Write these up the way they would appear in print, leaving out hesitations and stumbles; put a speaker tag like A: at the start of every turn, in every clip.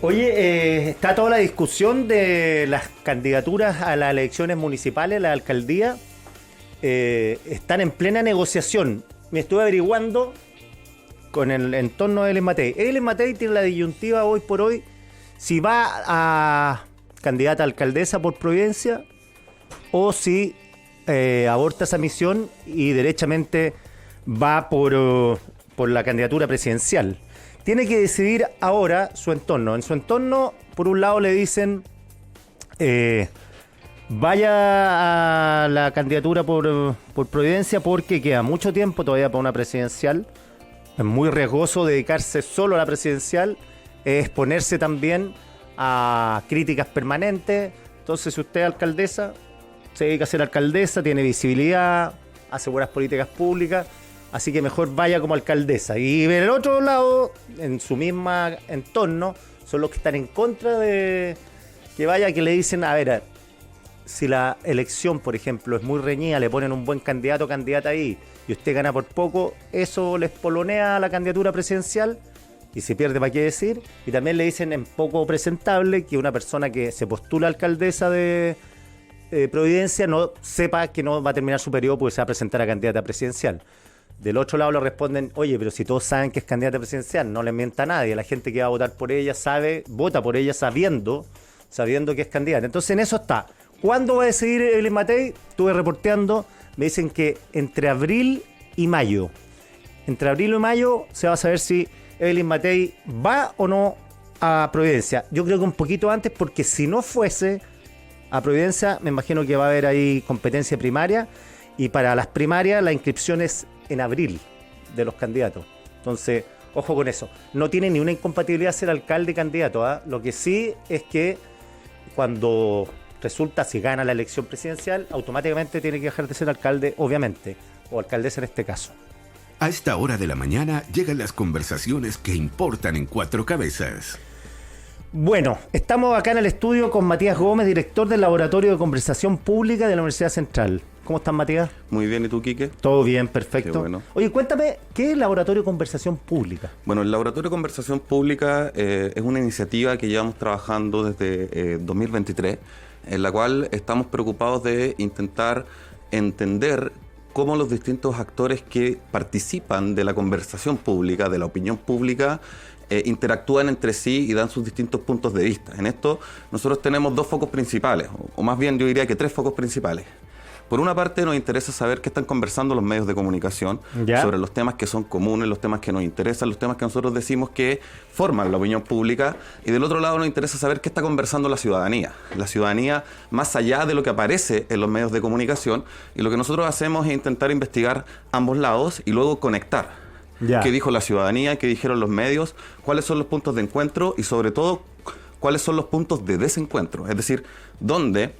A: Oye, está toda la discusión de las candidaturas a las elecciones municipales, la alcaldía, están en plena negociación. Me estuve averiguando con el entorno de Helen Matei. Helen Matei tiene la disyuntiva hoy por hoy si va a candidata a alcaldesa por Providencia o si aborta esa misión y derechamente va por la candidatura presidencial. Tiene que decidir ahora su entorno. En su entorno, por un lado le dicen vaya a la candidatura por Providencia porque queda mucho tiempo todavía para una presidencial. Es muy riesgoso dedicarse solo a la presidencial, es exponerse también a críticas permanentes. Entonces, si usted es alcaldesa, se dedica a ser alcaldesa, tiene visibilidad, hace buenas políticas públicas. Así que mejor vaya como alcaldesa. Y del otro lado, en su misma entorno, son los que están en contra de que vaya, que le dicen, a ver, si la elección, por ejemplo, es muy reñida, le ponen un buen candidato o candidata ahí, y usted gana por poco, eso les polonea a la candidatura presidencial, y se pierde para qué decir. Y también le dicen en poco presentable que una persona que se postula alcaldesa de Providencia no sepa que no va a terminar su periodo porque se va a presentar a candidata presidencial. Del otro lado le responden, oye, pero si todos saben que es candidata presidencial, no le mienta a nadie, la gente que va a votar por ella vota por ella sabiendo que es candidata. Entonces en eso está. ¿Cuándo va a decidir Helen Matei? Estuve reporteando, me dicen que entre abril y mayo. Entre abril y mayo se va a saber si Helen Matei va o no a Providencia. Yo creo que un poquito antes, porque si no fuese a Providencia, me imagino que va a haber ahí competencia primaria, y para las primarias la inscripción es en abril de los candidatos. Entonces, ojo con eso. No tiene ni una incompatibilidad ser alcalde y candidato, ¿eh? Lo que sí es que cuando resulta, si gana la elección presidencial, automáticamente tiene que dejar de ser alcalde, obviamente, o alcaldesa en este caso.
B: A esta hora de la mañana llegan las conversaciones que importan en Cuatro Cabezas.
A: Bueno, estamos acá en el estudio con Matías Gómez, director del Laboratorio de Conversación Pública de la Universidad Central. ¿Cómo estás, Matías?
C: Muy bien, ¿y tú, Quique?
A: Todo bien, perfecto.
C: Qué bueno.
A: Oye, cuéntame, ¿qué es el Laboratorio de Conversación Pública?
C: Bueno, el Laboratorio de Conversación Pública es una iniciativa que llevamos trabajando desde 2023, en la cual estamos preocupados de intentar entender cómo los distintos actores que participan de la conversación pública, de la opinión pública, interactúan entre sí y dan sus distintos puntos de vista. En esto nosotros tenemos dos focos principales, o más bien yo diría que tres focos principales. Por una parte nos interesa saber qué están conversando los medios de comunicación sobre los temas que son comunes, los temas que nos interesan, los temas que nosotros decimos que forman la opinión pública, y del otro lado nos interesa saber qué está conversando la ciudadanía más allá de lo que aparece en los medios de comunicación, y lo que nosotros hacemos es intentar investigar ambos lados y luego conectar. ¿Qué dijo la ciudadanía? ¿Qué dijeron los medios? ¿Cuáles son los puntos de encuentro? Y sobre todo, ¿cuáles son los puntos de desencuentro? Es decir, ¿dónde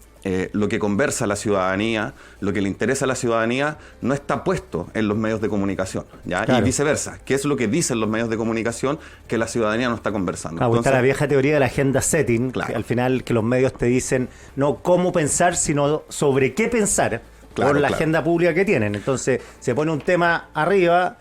C: lo que conversa la ciudadanía, lo que le interesa a la ciudadanía, no está puesto en los medios de comunicación? ¿Ya? Claro. Y viceversa, ¿qué es lo que dicen los medios de comunicación que la ciudadanía no está conversando?
A: Claro, entonces, está la vieja teoría de la agenda setting,
C: claro,
A: que al final que los medios te dicen no cómo pensar, sino sobre qué pensar, por la agenda pública que tienen. Entonces se pone un tema arriba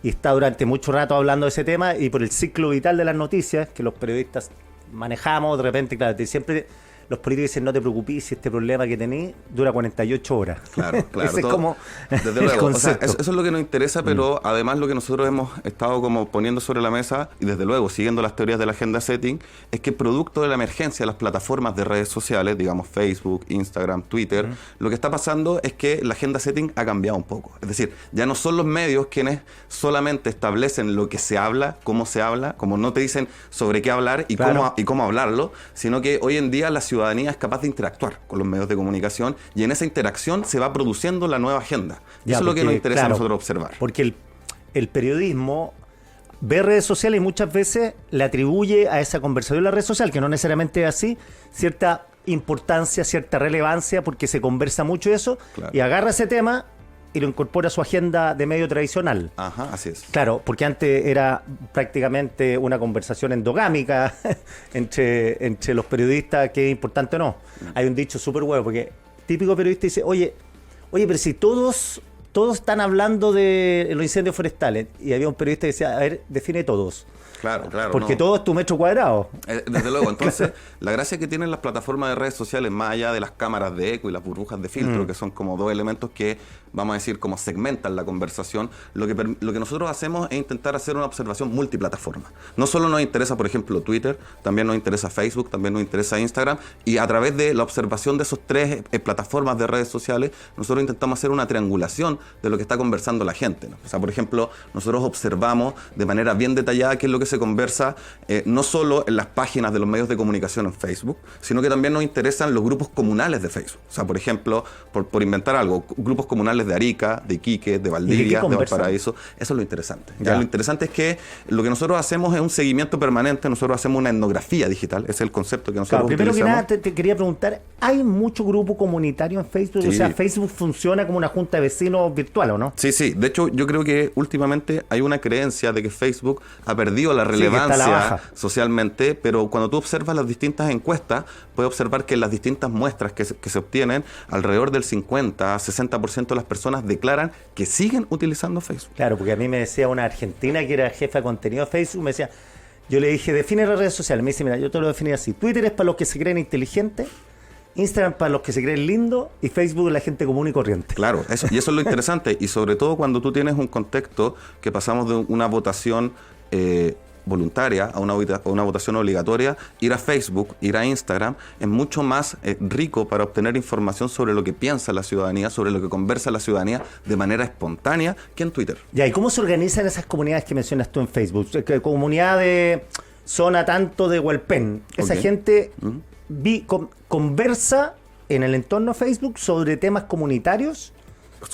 A: y está durante mucho rato hablando de ese tema, y por el ciclo vital de las noticias que los periodistas manejamos, de repente, claro, siempre los políticos dicen, no te preocupes, si este problema que tenés dura 48 horas.
C: Claro, claro.
A: Ese es como
C: desde luego, o sea, eso es lo que nos interesa, pero además lo que nosotros hemos estado como poniendo sobre la mesa, y desde luego siguiendo las teorías de la agenda setting, es que producto de la emergencia de las plataformas de redes sociales, digamos Facebook, Instagram, Twitter, lo que está pasando es que la agenda setting ha cambiado un poco. Es decir, ya no son los medios quienes solamente establecen lo que se habla, como no te dicen sobre qué hablar y, claro, cómo hablarlo, sino que hoy en día la ciudadanía es capaz de interactuar con los medios de comunicación, y en esa interacción se va produciendo la nueva agenda. Eso es lo que nos interesa a nosotros observar.
A: Porque el periodismo ve redes sociales y muchas veces le atribuye a esa conversación en la red social, que no necesariamente es así, cierta importancia, cierta relevancia, porque se conversa mucho de eso, claro, y agarra ese tema y lo incorpora a su agenda de medio tradicional.
C: Ajá, así es.
A: Claro, porque antes era prácticamente una conversación endogámica entre los periodistas, que es importante o no. Hay un dicho súper bueno, porque típico periodista dice, oye, pero si todos están hablando de los incendios forestales, y había un periodista que decía, a ver, define todos.
C: Claro,
A: Porque
C: no.
A: todo es tu metro cuadrado.
C: Desde luego, entonces, la gracia que tienen las plataformas de redes sociales, más allá de las cámaras de eco y las burbujas de filtro, que son como dos elementos que, vamos a decir, como segmentan la conversación, lo que nosotros hacemos es intentar hacer una observación multiplataforma. No solo nos interesa, por ejemplo, Twitter, también nos interesa Facebook, también nos interesa Instagram, y a través de la observación de esos tres plataformas de redes sociales, nosotros intentamos hacer una triangulación de lo que está conversando la gente, ¿no? O sea, por ejemplo, nosotros observamos de manera bien detallada qué es lo que se conversa, no solo en las páginas de los medios de comunicación en Facebook, sino que también nos interesan los grupos comunales de Facebook. O sea, por ejemplo, por inventar algo, grupos comunales de Arica, de Iquique, de Valdivia, de Valparaíso. Eso es lo interesante. ¿Ya? Lo interesante es que lo que nosotros hacemos es un seguimiento permanente, nosotros hacemos una etnografía digital, ese es el concepto que nosotros
A: primero
C: utilizamos.
A: que nada, te quería preguntar, ¿hay mucho grupo comunitario en Facebook?
C: Sí.
A: O sea, ¿Facebook funciona como una junta de vecinos virtual o no?
C: Sí, sí. De hecho, yo creo que últimamente hay una creencia de que Facebook ha perdido la relevancia socialmente, pero cuando tú observas las distintas encuestas, puedes observar que en las distintas muestras que se obtienen, alrededor del 50-60% de las personas declaran que siguen utilizando Facebook.
A: Claro, porque a mí me decía una argentina que era jefa de contenido de Facebook, me decía, yo le dije, define las redes sociales. Me dice, mira, yo te lo definí así. Twitter es para los que se creen inteligentes, Instagram para los que se creen lindos y Facebook es la gente común y corriente.
C: Claro, eso es lo interesante. Y sobre todo cuando tú tienes un contexto que pasamos de una votación voluntaria a una votación obligatoria, ir a Facebook, ir a Instagram, es mucho más rico para obtener información sobre lo que piensa la ciudadanía, sobre lo que conversa la ciudadanía de manera espontánea que en Twitter.
A: Ya, ¿y cómo se organizan esas comunidades que mencionas tú en Facebook? Comunidad de zona tanto de Hualpén. Esa gente conversa en el entorno Facebook sobre temas comunitarios.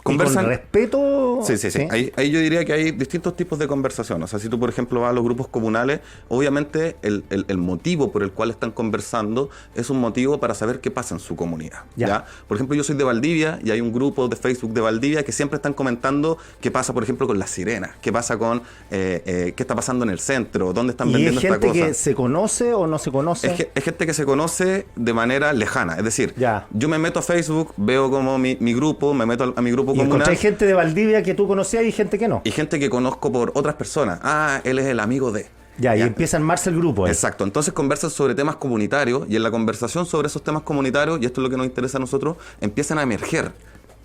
C: Conversan,
A: y con respeto.
C: Sí. Ahí yo diría que hay distintos tipos de conversación. O sea, si tú, por ejemplo, vas a los grupos comunales, obviamente el motivo por el cual están conversando es un motivo para saber qué pasa en su comunidad. ¿Ya? Por ejemplo, yo soy de Valdivia y hay un grupo de Facebook de Valdivia que siempre están comentando qué pasa, por ejemplo, con las sirenas, qué pasa con qué está pasando en el centro, dónde están vendiendo esta cosa.
A: ¿Y es gente que se conoce o no se conoce?
C: Es gente que se conoce de manera lejana. Es decir, yo me meto a Facebook, veo como mi grupo, me meto a mi grupo comunal. Y
A: encontré gente de Valdivia que tú conocías y gente que no.
C: Y gente que conozco por otras personas. Ah, él es el amigo de.
A: Ya, y empieza a armarse el grupo.
C: Exacto, entonces conversan sobre temas comunitarios y en la conversación sobre esos temas comunitarios, y esto es lo que nos interesa a nosotros, empiezan a emerger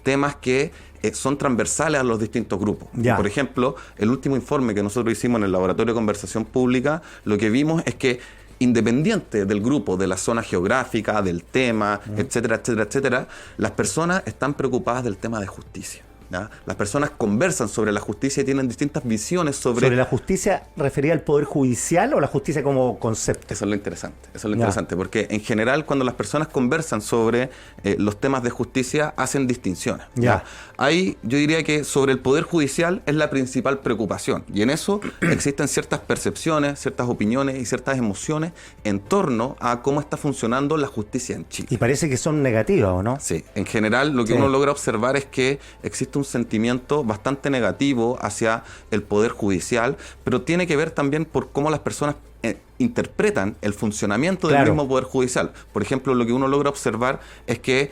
C: temas que son transversales a los distintos grupos. Por ejemplo, el último informe que nosotros hicimos en el Laboratorio de Conversación Pública, lo que vimos es que independiente del grupo, de la zona geográfica, del tema, etcétera, etcétera, etcétera, las personas están preocupadas del tema de justicia. ¿Ya? Las personas conversan sobre la justicia y tienen distintas visiones sobre
A: la justicia, ¿refería al Poder Judicial o la justicia como concepto?
C: Eso es lo interesante, porque en general cuando las personas conversan sobre los temas de justicia hacen distinciones. ¿Ya? Ahí yo diría que sobre el Poder Judicial es la principal preocupación y en eso existen ciertas percepciones, ciertas opiniones y ciertas emociones en torno a cómo está funcionando la justicia en Chile.
A: Y parece que son negativas, ¿o no?
C: Sí, en general lo que uno logra observar es que existe un sentimiento bastante negativo hacia el Poder Judicial, pero tiene que ver también por cómo las personas interpretan el funcionamiento del mismo Poder Judicial. Por ejemplo, lo que uno logra observar es que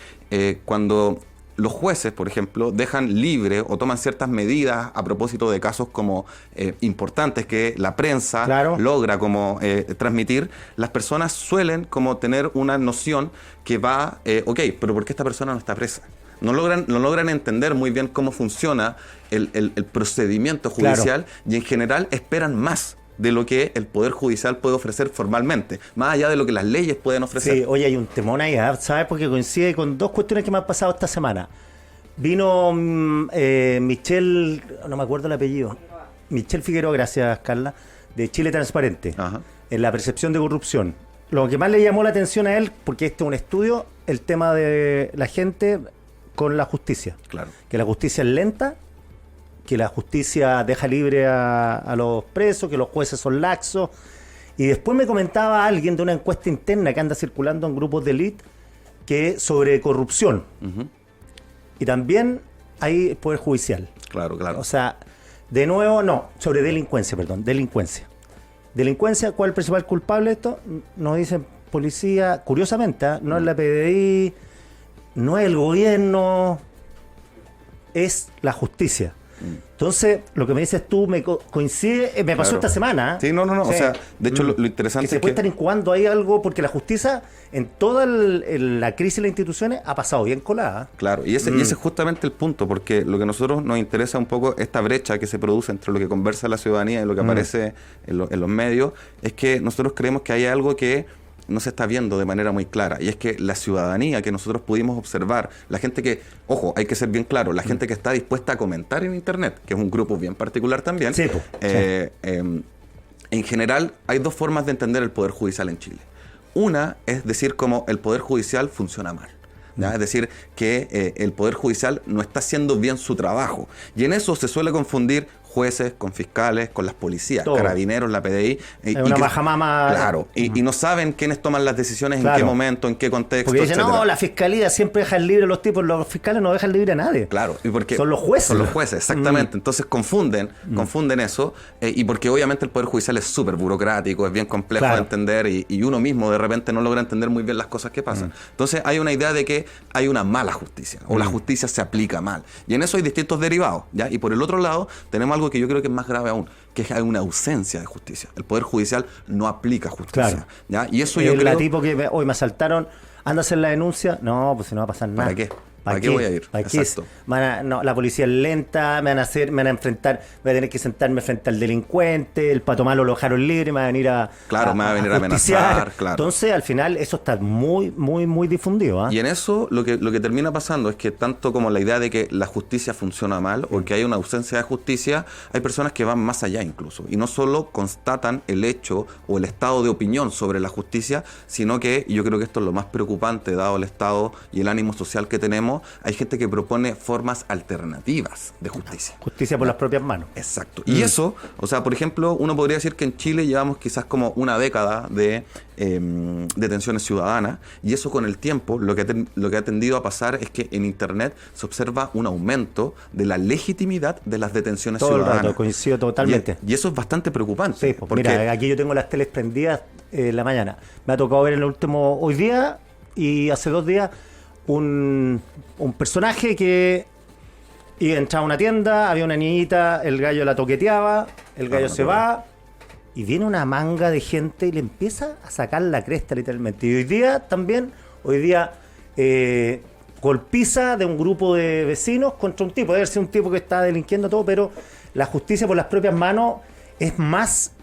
C: cuando los jueces, por ejemplo, dejan libre o toman ciertas medidas a propósito de casos como importantes que la prensa logra como transmitir, las personas suelen como tener una noción que va, pero ¿por qué esta persona no está presa? No logran entender muy bien cómo funciona el procedimiento judicial y en general esperan más de lo que el Poder Judicial puede ofrecer formalmente, más allá de lo que las leyes pueden ofrecer.
A: Sí, oye, hay un temón ahí, ¿sabes? Porque coincide con dos cuestiones que me han pasado esta semana. Vino Michelle, no me acuerdo el apellido, Michelle Figueroa, gracias Carla, de Chile Transparente, en la percepción de corrupción. Lo que más le llamó la atención a él, porque este es un estudio, el tema de la gente con la justicia.
C: Claro.
A: Que la justicia es lenta, que la justicia deja libre a los presos, que los jueces son laxos. Y después me comentaba alguien de una encuesta interna que anda circulando en grupos de élite que sobre corrupción. Y también hay poder judicial.
C: Claro.
A: O sea, de nuevo, sobre delincuencia. Delincuencia, ¿cuál es el principal culpable de esto? Nos dicen policía, curiosamente, no es la PDI, no es el gobierno, es la justicia. Entonces, lo que me dices tú me coincide, me pasó esta semana.
C: Sí, no.
A: Sí.
C: O sea, de hecho, lo interesante
A: que se
C: es
A: puede
C: que...
A: estar incubando ahí algo, porque la justicia, en toda la crisis de las instituciones, ha pasado bien colada.
C: Claro, y ese es justamente el punto, porque lo que a nosotros nos interesa un poco, esta brecha que se produce entre lo que conversa la ciudadanía y lo que aparece en los medios, es que nosotros creemos que hay algo que no se está viendo de manera muy clara, y es que la ciudadanía que nosotros pudimos observar, la gente que, ojo, hay que ser bien claro, la gente que está dispuesta a comentar en Internet, que es un grupo bien particular también,
A: Sí,
C: en general hay dos formas de entender el Poder Judicial en Chile. Una es decir como el Poder Judicial funciona mal. ¿Ya? Es decir, que el Poder Judicial no está haciendo bien su trabajo. Y en eso se suele confundir jueces con fiscales, con las policías,
A: todo.
C: Carabineros, la PDI.
A: Es una majamama.
C: Claro, y no saben quiénes toman las decisiones,
A: Claro.
C: en qué momento, en qué contexto,
A: Porque dicen,
C: etcétera.
A: no, la fiscalía siempre deja libre a los tipos, los fiscales no dejan libre a nadie.
C: Claro, y porque
A: Son los jueces.
C: Son los jueces, exactamente. Entonces confunden eso, y porque obviamente el Poder Judicial es súper burocrático, es bien complejo
A: Claro.
C: de entender, y uno mismo de repente no logra entender muy bien las cosas que pasan. Entonces hay una idea de que hay una mala justicia, o la justicia se aplica mal. Y en eso hay distintos derivados, ¿ya? Y por el otro lado, tenemos algo que yo creo que es más grave aún, que es hay una ausencia de justicia. El Poder Judicial no aplica justicia.
A: Claro.
C: ¿Ya? Y eso yo
A: La
C: creo...
A: tipo que hoy me asaltaron, anda a hacer la denuncia. No, pues si no va a pasar nada.
C: ¿Para qué? ¿Para qué voy a ir?
A: ¿Para qué?
C: Exacto.
A: No, la policía es lenta, me van a enfrentar, voy a tener que sentarme frente al delincuente, el pato malo lo dejaron libre, me van a venir a
C: Claro, me va a venir a
A: justiciar.
C: amenazar, claro.
A: Entonces, al final, eso está muy, muy, muy difundido.
C: Y en eso lo que termina pasando es que tanto como la idea de que la justicia funciona mal o que hay una ausencia de justicia, hay personas que van más allá incluso. Y no solo constatan el hecho o el estado de opinión sobre la justicia, sino que, y yo creo que esto es lo más preocupante dado el estado y el ánimo social que tenemos, hay gente que propone formas alternativas de justicia.
A: Justicia por las propias manos.
C: Exacto. Y eso, o sea, por ejemplo, uno podría decir que en Chile llevamos quizás como una década de detenciones ciudadanas, y eso con el tiempo lo que ha tendido a pasar es que en Internet se observa un aumento de la legitimidad de las detenciones
A: Todo el
C: ciudadanas.
A: rato, coincido totalmente.
C: Y eso es bastante preocupante.
A: Sí, pues, mira, aquí yo tengo las teles prendidas en la mañana. Me ha tocado ver en el último, hoy día y hace 2 días, un personaje que iba a entrar a una tienda, había una niñita, el gallo la toqueteaba, el gallo se va y viene una manga de gente y le empieza a sacar la cresta literalmente. Y hoy día también, golpiza de un grupo de vecinos contra un tipo, debe ser un tipo que está delinquiendo todo, pero la justicia por las propias manos es más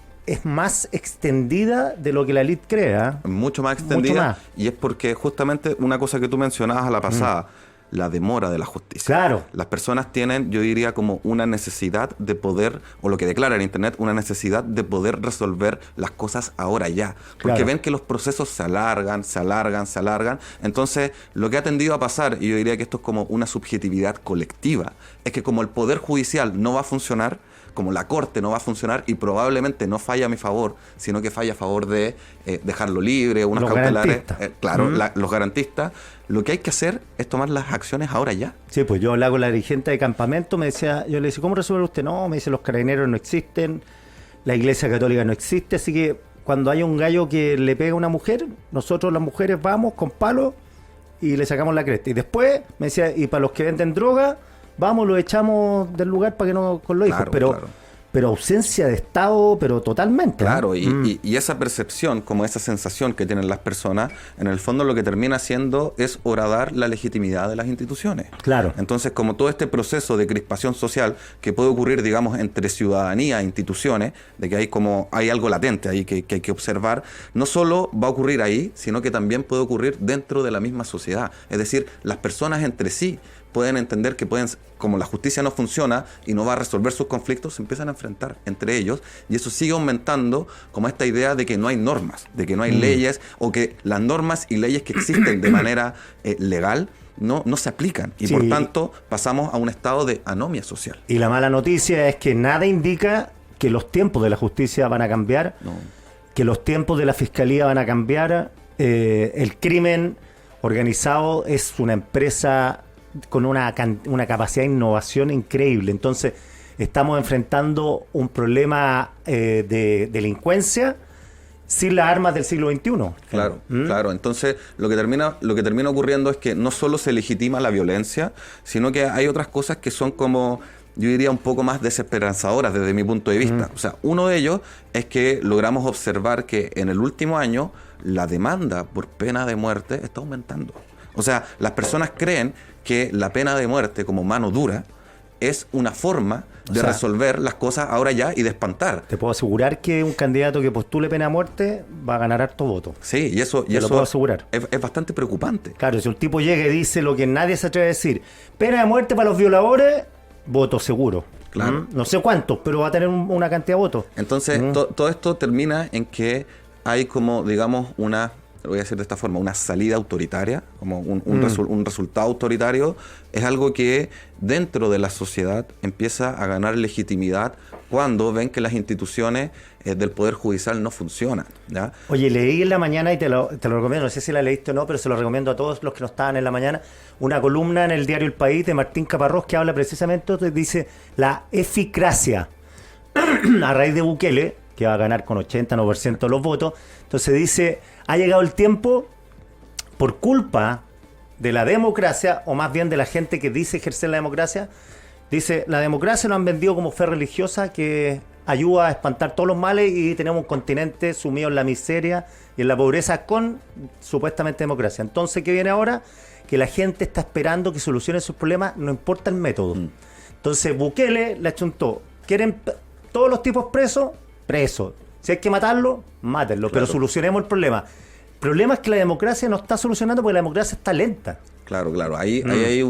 A: extendida de lo que la elite crea.
C: Mucho más extendida.
A: Mucho más.
C: Y es porque justamente una cosa que tú mencionabas a la pasada, la demora de la justicia.
A: Claro.
C: Las personas tienen, yo diría, como una necesidad de poder, o lo que declara en Internet, una necesidad de poder resolver las cosas ahora ya. Porque
A: Claro.
C: ven que los procesos se alargan. Entonces, lo que ha tendido a pasar, y yo diría que esto es como una subjetividad colectiva, es que como el Poder Judicial no va a funcionar, como la Corte no va a funcionar y probablemente no falla a mi favor, sino que falla a favor de dejarlo libre, unas
A: Los
C: cautelares.
A: garantistas.
C: Los garantistas. Lo que hay que hacer es tomar las acciones ahora ya.
A: Sí, pues yo hablaba con la dirigente de campamento, yo le decía, ¿cómo resuelve usted? No, me dice, los carabineros no existen, la iglesia católica no existe, así que cuando haya un gallo que le pega a una mujer, nosotros las mujeres vamos con palos y le sacamos la cresta. Y después me decía, y para los que venden droga, vamos, lo echamos del lugar para que no con los hijos. Pero ausencia de Estado, pero totalmente.
C: Claro, y esa percepción, como esa sensación que tienen las personas, en el fondo lo que termina haciendo es horadar la legitimidad de las instituciones.
A: Claro.
C: Entonces, como todo este proceso de crispación social que puede ocurrir, digamos, entre ciudadanía e instituciones, de que hay algo latente ahí que hay que observar, no solo va a ocurrir ahí, sino que también puede ocurrir dentro de la misma sociedad. Es decir, las personas entre sí pueden entender que como la justicia no funciona y no va a resolver sus conflictos, se empiezan a enfrentar entre ellos, y eso sigue aumentando como esta idea de que no hay normas, de que no hay leyes, o que las normas y leyes que existen de manera legal no se aplican, y por tanto pasamos a un estado de anomia social.
A: Y la mala noticia es que nada indica que los tiempos de la justicia van a cambiar, que los tiempos de la fiscalía van a cambiar. El crimen organizado es una empresa con una capacidad de innovación increíble. Entonces, estamos enfrentando un problema de delincuencia sin las armas del siglo XXI.
C: Claro. Entonces, lo que termina ocurriendo es que no solo se legitima la violencia, sino que hay otras cosas que son como, yo diría, un poco más desesperanzadoras desde mi punto de vista. O sea, uno de ellos es que logramos observar que en el último año la demanda por pena de muerte está aumentando. O sea, las personas creen que la pena de muerte como mano dura es una forma de resolver las cosas ahora ya y de espantar.
A: Te puedo asegurar que un candidato que postule pena de muerte va a ganar harto voto.
C: Sí, y eso
A: lo puedo asegurar.
C: Es bastante preocupante.
A: Claro, si un tipo llega y dice lo que nadie se atreve a decir, pena de muerte para los violadores, voto seguro.
C: Claro.
A: No sé cuántos, pero va a tener una cantidad de votos.
C: Entonces, todo esto termina en que hay como, digamos, lo voy a decir de esta forma, una salida autoritaria, como un resultado autoritario, es algo que dentro de la sociedad empieza a ganar legitimidad cuando ven que las instituciones del Poder Judicial no funcionan, ¿ya?
A: Oye, leí en la mañana y te lo recomiendo, no sé si la leíste o no, pero se lo recomiendo a todos los que no estaban en la mañana, una columna en el diario El País de Martín Caparrós que habla precisamente, dice, la eficracia a raíz de Bukele, que va a ganar con 80-90% de los votos. Entonces dice, ha llegado el tiempo, por culpa de la democracia, o más bien de la gente que dice ejercer la democracia, dice, la democracia nos han vendido como fe religiosa que ayuda a espantar todos los males y tenemos un continente sumido en la miseria y en la pobreza con supuestamente democracia. Entonces, ¿qué viene ahora? Que la gente está esperando que solucione sus problemas, no importa el método. Entonces, Bukele le achuntó, ¿quieren todos los tipos presos? Preso. Si hay que matarlo, mátenlo, pero solucionemos el problema. El problema es que la democracia no está solucionando porque la democracia está lenta.
C: Claro. Ahí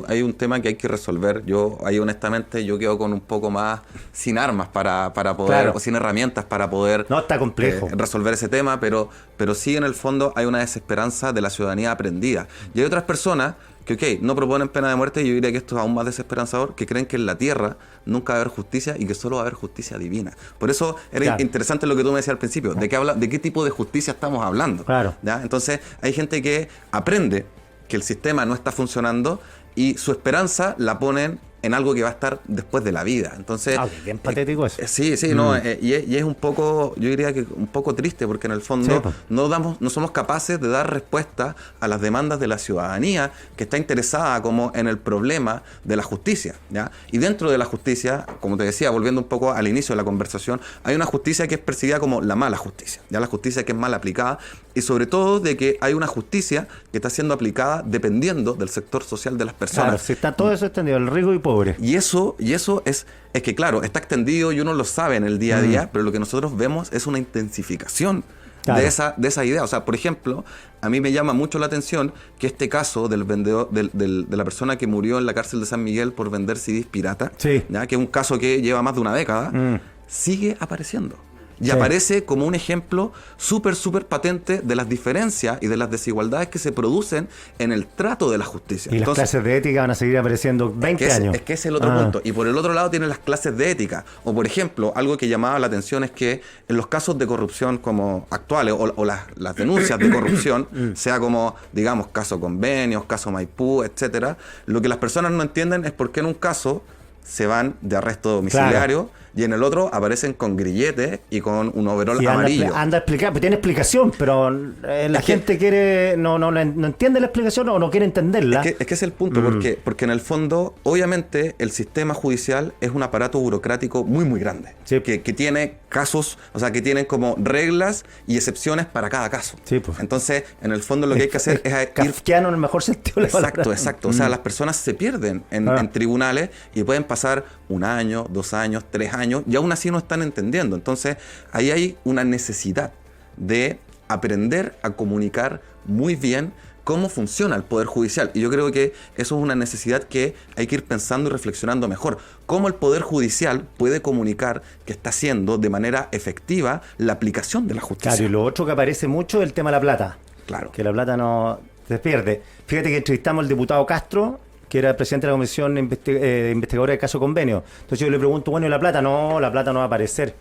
C: hay un tema que hay que resolver. Ahí honestamente yo quedo con un poco más sin armas para poder, o sin herramientas para poder
A: está complejo.
C: Resolver ese tema, pero sí en el fondo hay una desesperanza de la ciudadanía aprendida. Y hay otras personas que, no proponen pena de muerte, y yo diría que esto es aún más desesperanzador, que creen que en la tierra nunca va a haber justicia y que solo va a haber justicia divina. Por eso era interesante lo que tú me decías al principio, de qué tipo de justicia estamos hablando. ¿Ya? Entonces hay gente que aprende que el sistema no está funcionando y su esperanza la ponen en algo que va a estar después de la vida. Entonces,
A: bien patético eso.
C: Sí, no, y es un poco, yo diría que un poco triste, porque en el fondo no somos capaces de dar respuesta a las demandas de la ciudadanía que está interesada como en el problema de la justicia, ¿ya? Y dentro de la justicia, como te decía, volviendo un poco al inicio de la conversación, hay una justicia que es percibida como la mala justicia, ya la justicia que es mal aplicada, y sobre todo de que hay una justicia que está siendo aplicada dependiendo del sector social de las personas.
A: Claro, si está todo eso extendido, el rico y pobre.
C: Y eso es que, claro, está extendido y uno lo sabe en el día a día, pero lo que nosotros vemos es una intensificación de esa idea. O sea, por ejemplo, a mí me llama mucho la atención que este caso del vendedor, de la persona que murió en la cárcel de San Miguel por vender CDs pirata, ¿ya? Que es un caso que lleva más de una década, sigue apareciendo. Y aparece como un ejemplo súper patente de las diferencias y de las desigualdades que se producen en el trato de la justicia.
A: Y entonces, las clases de ética van a seguir apareciendo 20 años.
C: Es que ese es el otro punto. Y por el otro lado tienen las clases de ética. O por ejemplo, algo que llamaba la atención es que en los casos de corrupción como actuales o las denuncias de corrupción, sea como, digamos, caso Convenios, caso Maipú, etcétera, lo que las personas no entienden es por qué en un caso se van de arresto domiciliario y en el otro aparecen con grilletes y con un overol amarillo.
A: Anda a explicar, tiene explicación, pero la gente quiere no entiende la explicación o no quiere entenderla.
C: Es que es el punto, porque en el fondo, obviamente, el sistema judicial es un aparato burocrático muy grande, que tiene casos, o sea, que tiene como reglas y excepciones para cada caso. Entonces, en el fondo lo que hay que hacer es
A: kafkiano en el mejor sentido de la palabra.
C: Exacto. O sea, las personas se pierden en tribunales y pueden pasar 1 año, 2 años, 3 años, y aún así no están entendiendo. Entonces, ahí hay una necesidad de aprender a comunicar muy bien cómo funciona el Poder Judicial. Y yo creo que eso es una necesidad que hay que ir pensando y reflexionando mejor. Cómo el Poder Judicial puede comunicar que está haciendo de manera efectiva la aplicación de la justicia.
A: Claro, y lo otro que aparece mucho es el tema de la plata.
C: Claro.
A: Que la plata no se pierde. Fíjate que entrevistamos al diputado Castro, que era el presidente de la Comisión Investigadora del caso Convenio. Entonces yo le pregunto, bueno, ¿y la plata? No, la plata no va a aparecer.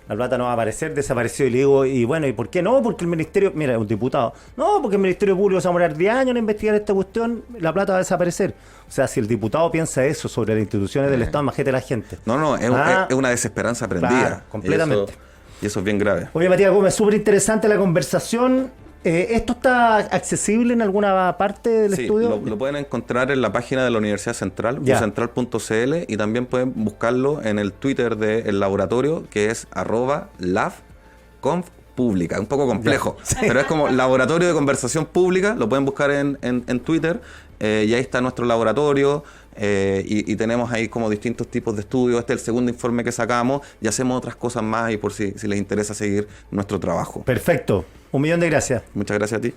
A: La plata no va a aparecer, desapareció. Y le digo, y bueno, ¿y por qué no? Porque el ministerio, mira, un diputado, no, porque el Ministerio Público se va a demorar 10 años en investigar esta cuestión, la plata va a desaparecer. O sea, si el diputado piensa eso sobre las instituciones del Estado, imagínate la gente.
C: No, es una desesperanza aprendida.
A: Claro, completamente.
C: Y eso es bien grave.
A: Oye, Matías Gómez, súper interesante la conversación. ¿Esto está accesible en alguna parte del
C: Sí,
A: estudio?
C: lo pueden encontrar en la página de la Universidad Central,
A: Ya.
C: ucentral.cl, y también pueden buscarlo en el Twitter del laboratorio, que es @lavconfpublica. Un poco complejo, pero es como Laboratorio de Conversación Pública. Lo pueden buscar en Twitter, y ahí está nuestro laboratorio. Y tenemos ahí como distintos tipos de estudios. Este es el segundo informe que sacamos, y hacemos otras cosas más, y por si les interesa seguir nuestro trabajo.
A: Perfecto. 1.000.000 de gracias.
C: Muchas gracias a ti.